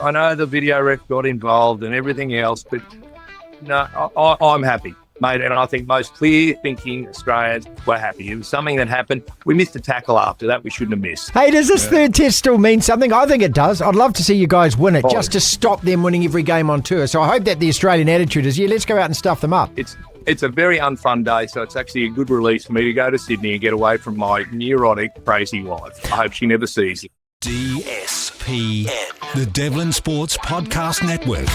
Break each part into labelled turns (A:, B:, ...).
A: I know the video ref got involved and everything else, but no, I'm happy, mate. And I think most clear-thinking Australians were happy. It was something that happened. We missed a tackle after that we shouldn't have missed.
B: Hey, does this third test still mean something? I think it does. I'd love to see you guys win it just to stop them winning every game on tour. So I hope that the Australian attitude is, let's go out and stuff them up.
A: It's a very unfun day, so it's actually a good release for me to go to Sydney and get away from my neurotic, crazy wife. I hope she never sees it.
C: DSPN, the Devlin Sports Podcast Network.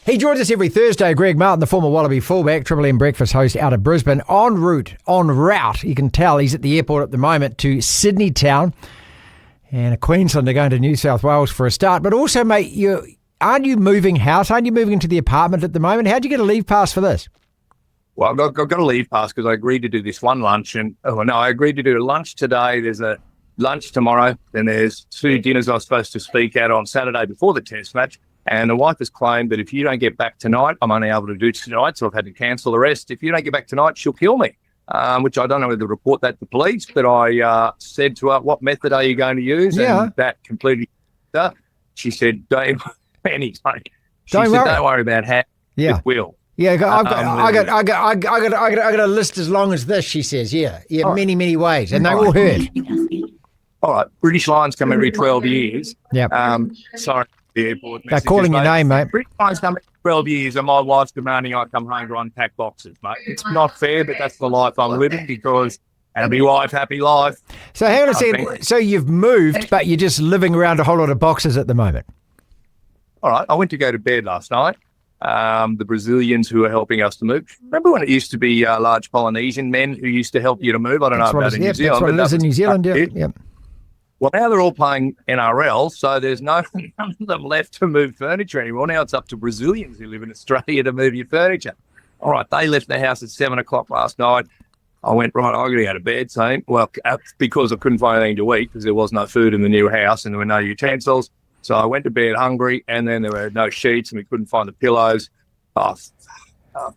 B: He joins us every Thursday, Greg Martin, the former Wallaby fullback, Triple M breakfast host out of Brisbane, en route, you can tell he's at the airport at the moment, to Sydney town. And a Queenslander going to New South Wales for a start. But also, mate, aren't you moving house? Aren't you moving into the apartment at the moment? How'd you get a leave pass for this?
A: Well, I've got a leave pass because I agreed to do this one lunch. I agreed to do a lunch today. There's a lunch tomorrow. Then there's 2 dinners I was supposed to speak at on Saturday before the test match. And the wife has claimed that if you don't get back tonight, I'm only able to do tonight, so I've had to cancel the rest. If you don't get back tonight, she'll kill me, which I don't know whether to report that to police, but I said to her, what method are you going to use?
B: Yeah.
A: And that completely, she said, don't worry about how it will.
B: Yeah, I got a list as long as this, she says. Yeah, many ways, and they all heard.
A: All right, British Lions come every 12 years.
B: Yeah.
A: Sorry. The airport
B: they're calling your name, mate.
A: British Lions come every 12 years, and my wife's demanding I come home to unpack boxes, mate. It's not fair, but that's the life I'm living because happy wife, happy life.
B: So hang on a second. So you've moved, but you're just living around a whole lot of boxes at the moment.
A: All right, I went to go to bed last night. The Brazilians who are helping us to move. Remember when it used to be large Polynesian men who used to help you to move? I don't know about in New Zealand.
B: That's what it is in New Zealand, yeah.
A: Well, now they're all playing NRL, so there's none of them left to move furniture anymore. Now it's up to Brazilians who live in Australia to move your furniture. All right, they left the house at 7 o'clock last night. I went, right, I got to go to bed. So, well, because I couldn't find anything to eat because there was no food in the new house and there were no utensils. So I went to bed hungry, and then there were no sheets and we couldn't find the pillows. Oh,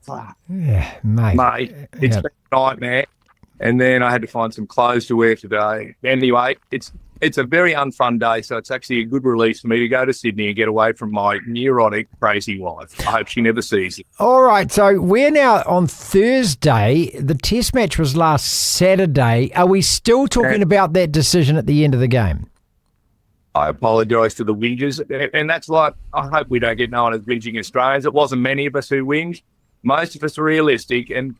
A: fuck.
B: Yeah, mate.
A: It's been a nightmare. And then I had to find some clothes to wear today. Anyway, it's a very unfun day, so it's actually a good release for me to go to Sydney and get away from my neurotic, crazy wife. I hope she never sees it.
B: All right, so we're now on Thursday. The test match was last Saturday. Are we still talking about that decision at the end of the game?
A: I apologise to the whingers, and that's like, I hope we don't get known as whinging Australians. It wasn't many of us who whinged. Most of us are realistic, and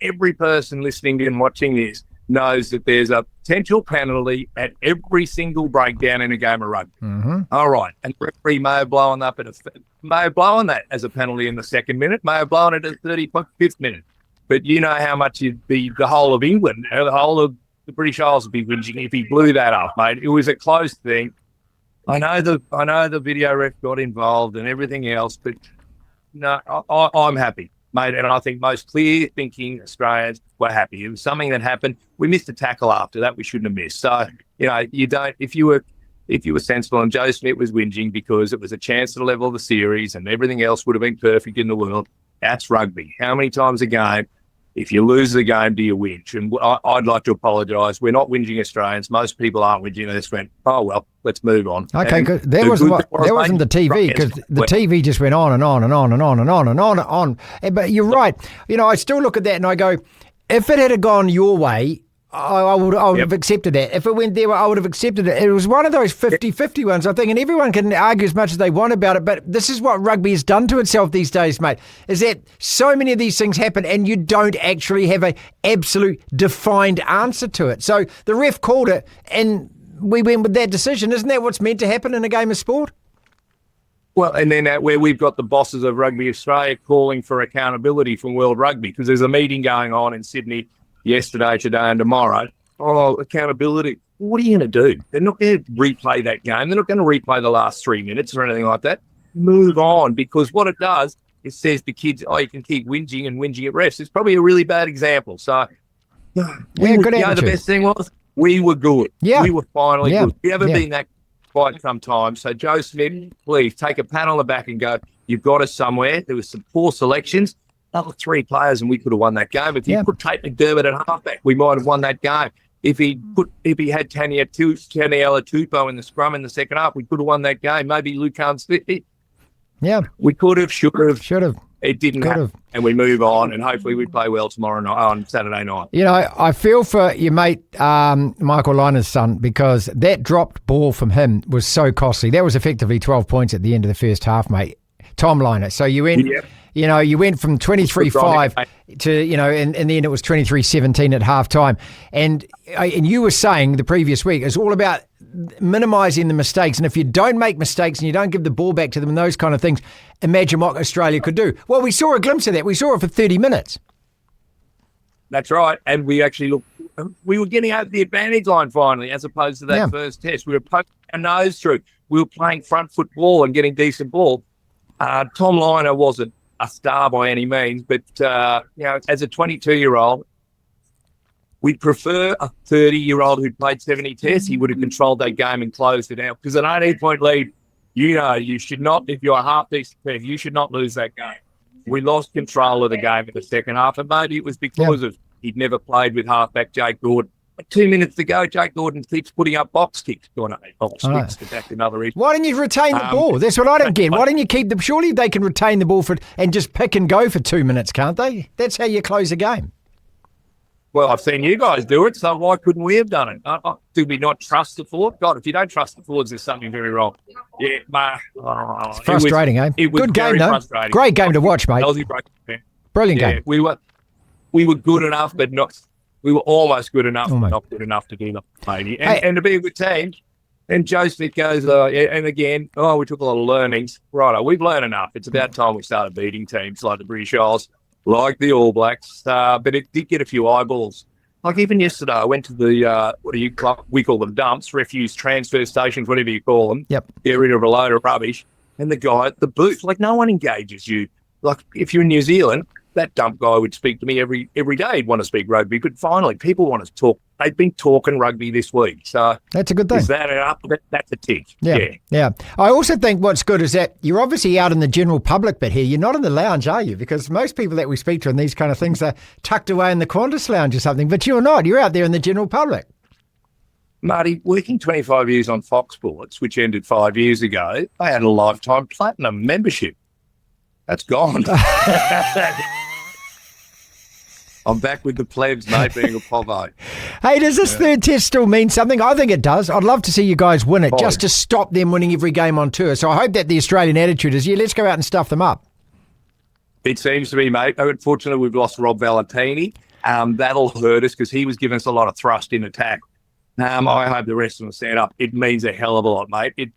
A: every person listening and watching this knows that there's a potential penalty at every single breakdown in a game of rugby.
B: Mm-hmm.
A: All right, and the referee may have blown that as a penalty in the second minute, may have blown it at the 35th minute. But you know how much the whole of England, the whole of the British Isles would be whinging if he blew that up, mate. It was a close thing. I know the video ref got involved and everything else, but no, I'm happy, mate. And I think most clear-thinking Australians were happy. It was something that happened. We missed a tackle after that we shouldn't have missed. So, you don't, if you were sensible, and Joe Schmidt was whinging because it was a chance to level the series and everything else would have been perfect in the world, that's rugby. How many times a game, if you lose the game, do you whinge? And I'd like to apologise. We're not whinging Australians. Most people aren't whinging. They just went, oh, well, let's move on.
B: Okay, good. That wasn't the TV, because the TV just went on and on and on and on and on and on and on. But you're right. I still look at that and I go, if it had gone your way, I would have accepted that. If it went there, I would have accepted it. It was one of those 50-50 ones, I think, and everyone can argue as much as they want about it, but this is what rugby has done to itself these days, mate, is that so many of these things happen and you don't actually have an absolute defined answer to it. So the ref called it and we went with that decision. Isn't that what's meant to happen in a game of sport?
A: Well, and then where we've got the bosses of Rugby Australia calling for accountability from World Rugby, because there's a meeting going on in Sydney yesterday, today and tomorrow. Oh, accountability. What are you going to do? They're not going to replay that game. They're not going to replay the last 3 minutes or anything like that. Move on, because what it does, it says to kids, you can keep whinging and whinging at refs. It's probably a really bad example. So, the best thing was we were good. Yeah. We were finally good. We haven't been that quite some time. So, Joe Schmidt, please take a pat on the back and go, you've got us somewhere. There was some poor selections. Another 3 players and we could have won that game. If you put Tate McDermott at halfback, we might have won that game. if he had Taniela Tupou in the scrum in the second half, we could have won that game. Maybe Lucan's 50.
B: Yeah.
A: We could have, should have. It didn't happen. And we move on, and hopefully we play well tomorrow night, on Saturday night.
B: You know, I feel for your mate, Michael Liner's son, because that dropped ball from him was so costly. That was effectively 12 points at the end of the first half, mate. Tom Liner. So you went, you went from 23-5 to, in the end it was 23-17 at halftime. And you were saying the previous week, it's all about minimising the mistakes. And if you don't make mistakes and you don't give the ball back to them and those kind of things, imagine what Australia could do. Well, we saw a glimpse of that. We saw it for 30 minutes.
A: That's right. And we were getting out the advantage line finally, as opposed to that first test. We were poking our nose through. We were playing front foot ball and getting decent ball. Tom Liner wasn't a star by any means, but, as a 22-year-old, we'd prefer a 30-year-old who'd played 70 tests. He would have controlled that game and closed it out. Because an 18-point lead, you should not, if you're a half-decent player, you should not lose that game. We lost control of the game in the second half, and maybe it was because of he'd never played with halfback Jake Gordon. But 2 minutes to go, Jake Gordon keeps putting up box kicks. Box kicks, but that's another issue.
B: Why don't you retain the ball? That's what I don't get. Why don't you keep them? Surely they can retain the ball and just pick and go for 2 minutes, can't they? That's how you close a game.
A: Well, I've seen you guys do it, so why couldn't we have done it? Do we not trust the forward? God, if you don't trust the forwards, there's something very wrong. Yeah,
B: it's frustrating,
A: It was
B: good game, though. Great game to watch, mate. Brilliant game.
A: We were good enough, but not. We were almost good enough, but not good enough to do that, lady. And to be a good team. And Joe Schmidt goes, and again, we took a lot of learnings. Righto, we've learned enough. It's about time we started beating teams like the British Isles, like the All Blacks, but it did get a few eyeballs. Like even yesterday, I went to the, we call them dumps, refuse transfer stations, whatever you call them.
B: Yep.
A: Get rid of a load of rubbish. And the guy at the booth, like no one engages you. Like if you're in New Zealand, that dump guy would speak to me every day. He'd want to speak rugby, but finally people want to talk. They've been talking rugby this week. So
B: that's a good thing.
A: Is that up? That's a tick.
B: Yeah. I also think what's good is that you're obviously out in the general public bit here. You're not in the lounge, are you? Because most people that we speak to in these kind of things are tucked away in the Qantas lounge or something, but you're not. You're out there in the general public.
A: Marty, working 25 years on Fox Sports, which ended 5 years ago, I had a lifetime platinum membership. That's gone. I'm back with the plebs, mate, being a povo.
B: Hey, does this third test still mean something? I think it does. I'd love to see you guys win it just to stop them winning every game on tour. So I hope that the Australian attitude is, let's go out and stuff them up.
A: It seems to be, mate. Unfortunately, we've lost Rob Valentini. That'll hurt us because he was giving us a lot of thrust in attack. I hope the rest of them stand up. It means a hell of a lot, mate.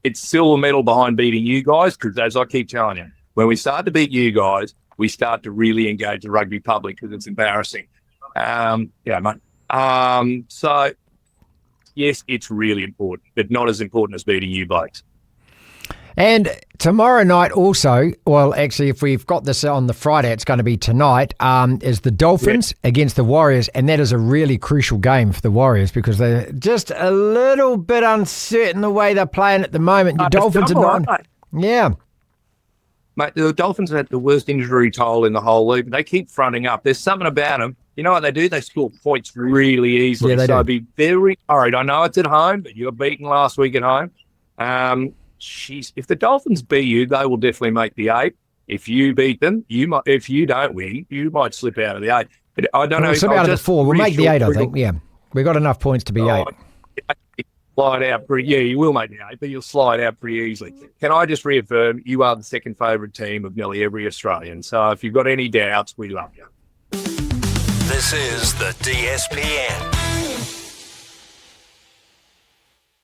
A: It's silver medal behind beating you guys because, as I keep telling you, when we start to beat you guys, we start to really engage the rugby public because it's embarrassing. Mate. So, yes, it's really important, but not as important as beating you blokes.
B: And tomorrow night also, well, actually, if we've got this on the Friday, it's going to be tonight, is the Dolphins against the Warriors. And that is a really crucial game for the Warriors because they're just a little bit uncertain the way they're playing at the moment. Your Dolphins are not. Yeah.
A: Mate, the Dolphins had the worst injury toll in the whole league. They keep fronting up. There's something about them. You know what they do? They score points really easily.
B: Yeah,
A: so be very worried. I know it's at home, but you were beaten last week at home. If the Dolphins beat you, they will definitely make the 8. If you beat them, you might. If you don't win, you might slip out of the 8. But I don't know.
B: We'll slip out of the 4. We'll make the 8, I think. Yeah, we've got enough points to be 8.
A: Slide out you will make the 8, but you'll slide out pretty easily. Can I just reaffirm, you are the second favourite team of nearly every Australian. So if you've got any doubts, we love you.
C: This is the DSPN.